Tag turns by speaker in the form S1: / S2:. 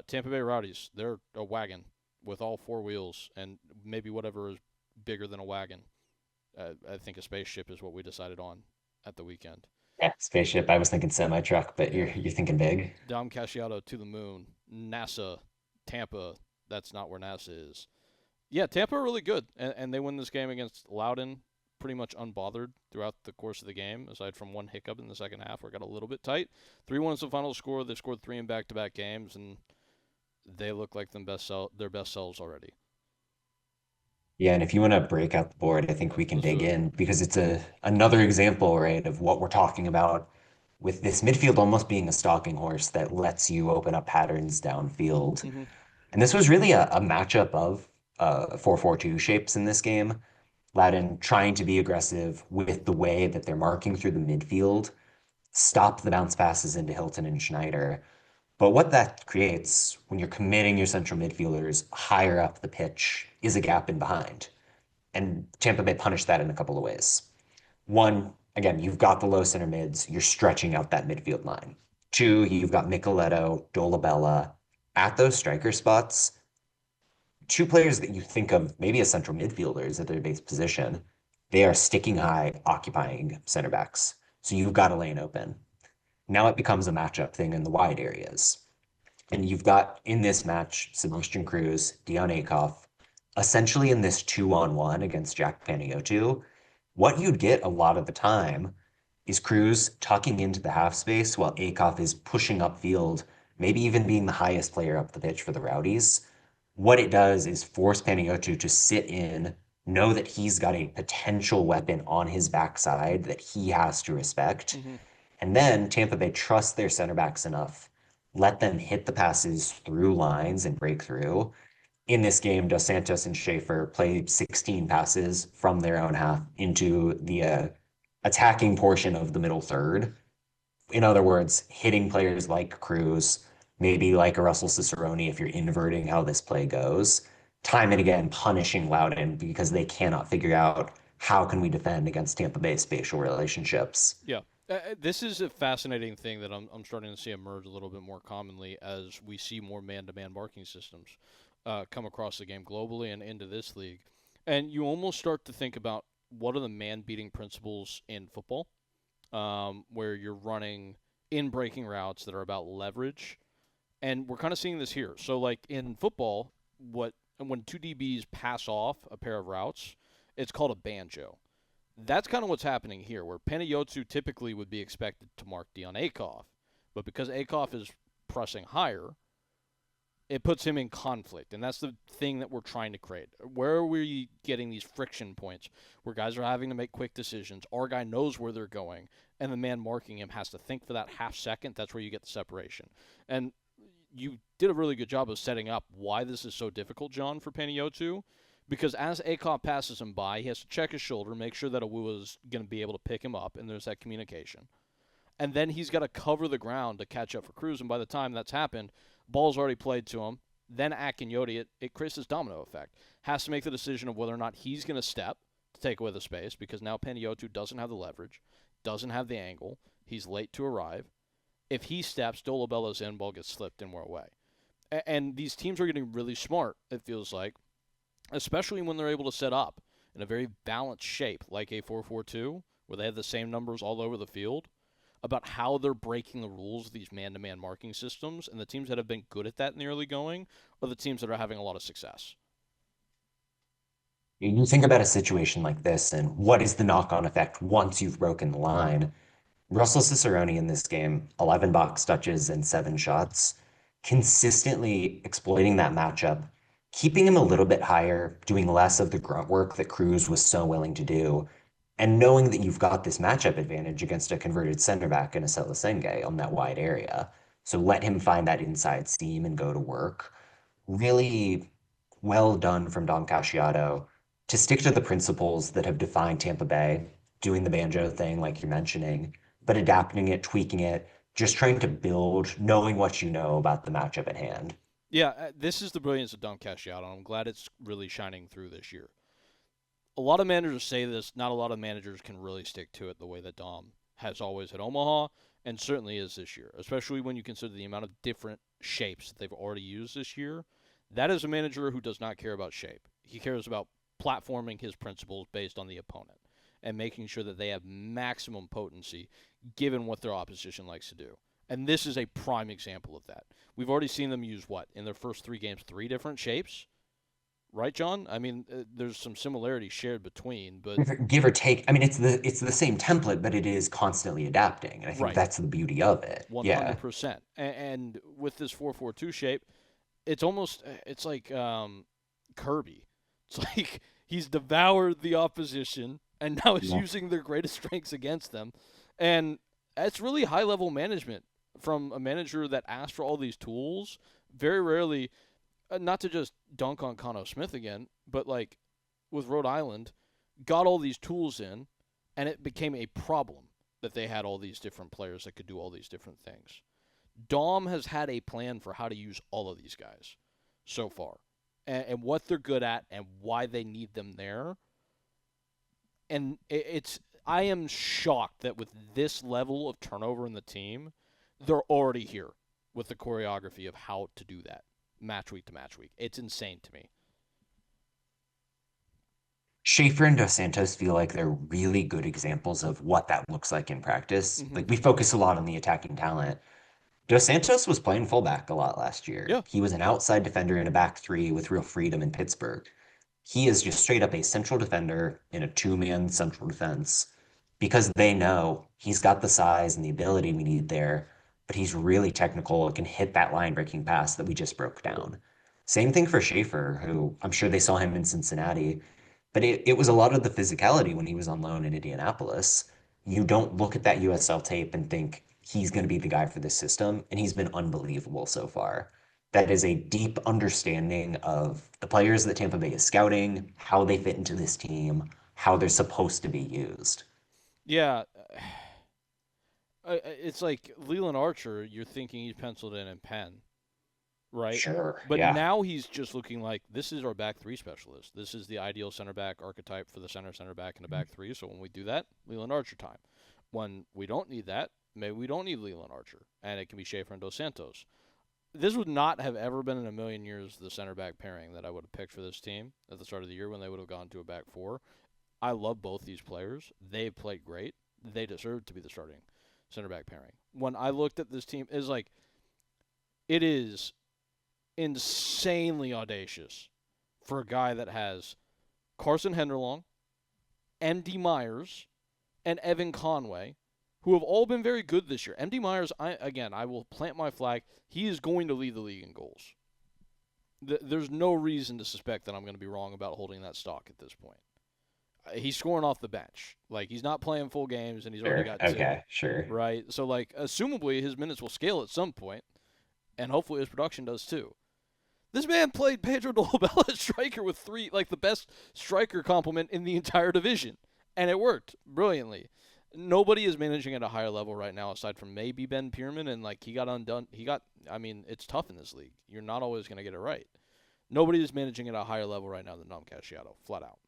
S1: Tampa Bay Rowdies, they're a wagon with all four wheels and maybe whatever is bigger than a wagon. I think a spaceship is what we decided on at the weekend.
S2: Yeah, spaceship. I was thinking semi truck, but
S1: Yeah.
S2: you're thinking big.
S1: Dom Casciato to the moon. NASA, Tampa. That's not where NASA is. Yeah, Tampa are really good, and they win this game against Loudoun pretty much unbothered throughout the course of the game, aside from one hiccup in the second half where it got a little bit tight. 3-1 is the final score. They've scored three in back-to-back games, and they look like their best selves already.
S2: Yeah, and if you want to break out the board, I think we can
S1: Let's
S2: dig
S1: do it.
S2: in because it's a another example, right, of what we're talking about with this midfield almost being a stalking horse that lets you open up patterns downfield.
S1: Mm-hmm.
S2: And this was really a matchup of 4-4-2 shapes in this game. Ladin trying to be aggressive with the way that they're marking through the midfield, stop the bounce passes into Hilton and Schneider. But what that creates when you're committing your central midfielders higher up the pitch is a gap in behind. And Tampa Bay punished that in a couple of ways. One, again, you've got the low center mids, you're stretching out that midfield line. Two, you've got Micheletto, Dolabella at those striker spots. Two players that you think of maybe as central midfielders at their base position, they are sticking high, occupying center backs. So you've got a lane open. Now it becomes a matchup thing in the wide areas. And you've got in this match Sebastian Cruz, Dion Akoff, essentially in this 2-on-1 against Jack Panayiotou. What you'd get a lot of the time is Cruz tucking into the half space while Akoff is pushing upfield, maybe even being the highest player up the pitch for the Rowdies. What it does is force Panayiotou to sit in, know that he's got a potential weapon on his backside that he has to respect,
S1: Mm-hmm.
S2: and then Tampa Bay trusts their center backs enough, let them hit the passes through lines and break through. In this game, Dos Santos and Schaefer played 16 passes from their own half into the attacking portion of the middle third. In other words, hitting players like Cruz, maybe like a Russell Cicerone if you're inverting how this play goes. Time and again, punishing Loudon because they cannot figure out how can we defend against Tampa Bay spatial relationships.
S1: Yeah. This is a fascinating thing that I'm starting to see emerge a little bit more commonly as we see more man-to-man marking systems come across the game globally and into this league. And you almost start to think about what are the man-beating principles in football, where you're running in breaking routes that are about leverage, and we're kind of seeing this here. So, like in football, what when two DBs pass off a pair of routes, it's called a banjo. That's kind of what's happening here, where Penayotsu typically would be expected to mark Dion Akoff, but because Akoff is pressing higher, it puts him in conflict, and that's the thing that we're trying to create. Where are we getting these friction points where guys are having to make quick decisions? Our guy knows where they're going, and the man marking him has to think for that half second. That's where you get the separation. And you did a really good job of setting up why this is so difficult, John, for Peniotu. Because as Akop passes him by, he has to check his shoulder, make sure that Awua is going to be able to pick him up, and there's that communication. And then he's got to cover the ground to catch up for Cruz, and by the time that's happened, ball's already played to him. Then Akinyoti, it creates this domino effect. Has to make the decision of whether or not he's going to step to take away the space, because now Peniotu doesn't have the leverage, doesn't have the angle, he's late to arrive. If he steps, Dolabella's in, ball gets slipped, and we're away. And these teams are getting really smart, it feels like, especially when they're able to set up in a very balanced shape, like a 4-4-2, where they have the same numbers all over the field, about how they're breaking the rules of these man-to-man marking systems. And the teams that have been good at that in the early going are the teams that are having a lot of success.
S2: You think about a situation like this and what is the knock-on effect once you've broken the line. Russell Cicerone in this game, 11 box touches and 7 shots, consistently exploiting that matchup, keeping him a little bit higher, doing less of the grunt work that Cruz was so willing to do, and knowing that you've got this matchup advantage against a converted center back in a Selasenge on that wide area. So let him find that inside seam and go to work. Really well done from Dom Casciato to stick to the principles that have defined Tampa Bay, doing the banjo thing like you're mentioning, but adapting it, tweaking it, just trying to build, knowing what you know about the matchup at hand.
S1: Yeah, this is the brilliance of Dom Casciato. I'm glad it's really shining through this year. A lot of managers say this. Not a lot of managers can really stick to it the way that Dom has always at Omaha, and certainly is this year, especially when you consider the amount of different shapes that they've already used this year, that is a manager who does not care about shape. He cares about platforming his principles based on the opponent and making sure that they have maximum potency given what their opposition likes to do. And this is a prime example of that. We've already seen them use what? In their first 3 games, 3 different shapes? Right, John? I mean, there's some similarities shared between, but
S2: Give or take. I mean, it's the same template, but it is constantly adapting, and I think
S1: right,
S2: that's the beauty of it. Yeah.
S1: 100%. And with this 4-4-2 shape, it's like Kirby. It's like he's devoured the opposition and now is
S2: Yeah.
S1: using their greatest strengths against them. And that's really high level management from a manager that asked for all these tools. Very rarely, not to just dunk on Cano Smith again, but like with Rhode Island, got all these tools in, and it became a problem that they had all these different players that could do all these different things. Dom has had a plan for how to use all of these guys so far, and what they're good at and why they need them there. And it's I am shocked that with this level of turnover in the team, they're already here with the choreography of how to do that match week to match week. It's insane to me.
S2: Schaefer and Dos Santos feel like they're really good examples of what that looks like in practice.
S1: Mm-hmm.
S2: Like we focus a lot on the attacking talent. Dos Santos was playing fullback a lot last year.
S1: Yeah.
S2: He was an outside defender in a back three with real freedom in Pittsburgh. He is just straight up a central defender in a two-man central defense because they know he's got the size and the ability we need there, but he's really technical and can hit that line breaking pass that we just broke down. Same thing for Schaefer, who I'm sure they saw him in Cincinnati, but it was a lot of the physicality when he was on loan in Indianapolis. You don't look at that USL tape and think he's going to be the guy for this system, and he's been unbelievable so far. That is a deep understanding of the players that Tampa Bay is scouting, how they fit into this team, how they're supposed to be used.
S1: Yeah. It's like Leland Archer, you're thinking he's penciled in Penn, right?
S2: Sure.
S1: But
S2: Yeah.
S1: now he's just looking like this is our back three specialist. This is the ideal center back archetype for the center back in the back three. So when we do that, Leland Archer time. When we don't need that, maybe we don't need Leland Archer, and it can be Schaefer and Dos Santos. This would not have ever been in a million years the center back pairing that I would have picked for this team at the start of the year when they would have gone to a back four. I love both these players. They've played great. They deserve to be the starting center back pairing. When I looked at this team, is like it is insanely audacious for a guy that has Carson Henderlong, MD Myers, and Evan Conway, who have all been very good this year. MD Myers, I will plant my flag. He is going to lead the league in goals. There's no reason to suspect that I'm going to be wrong about holding that stock at this point. He's scoring off the bench. Like, he's not playing full games, and he's already
S2: Sure.
S1: got 2.
S2: Okay. Sure.
S1: Right? So, like, assumably his minutes will scale at some point, and hopefully his production does too. This man played Pedro Dolabella at striker with 3, like, the best striker complement in the entire division, and it worked brilliantly. Nobody is managing at a higher level right now aside from maybe Ben Pierman, and, like, he got undone. I mean, it's tough in this league. You're not always going to get it right. Nobody is managing at a higher level right now than Dom Casciato, flat out.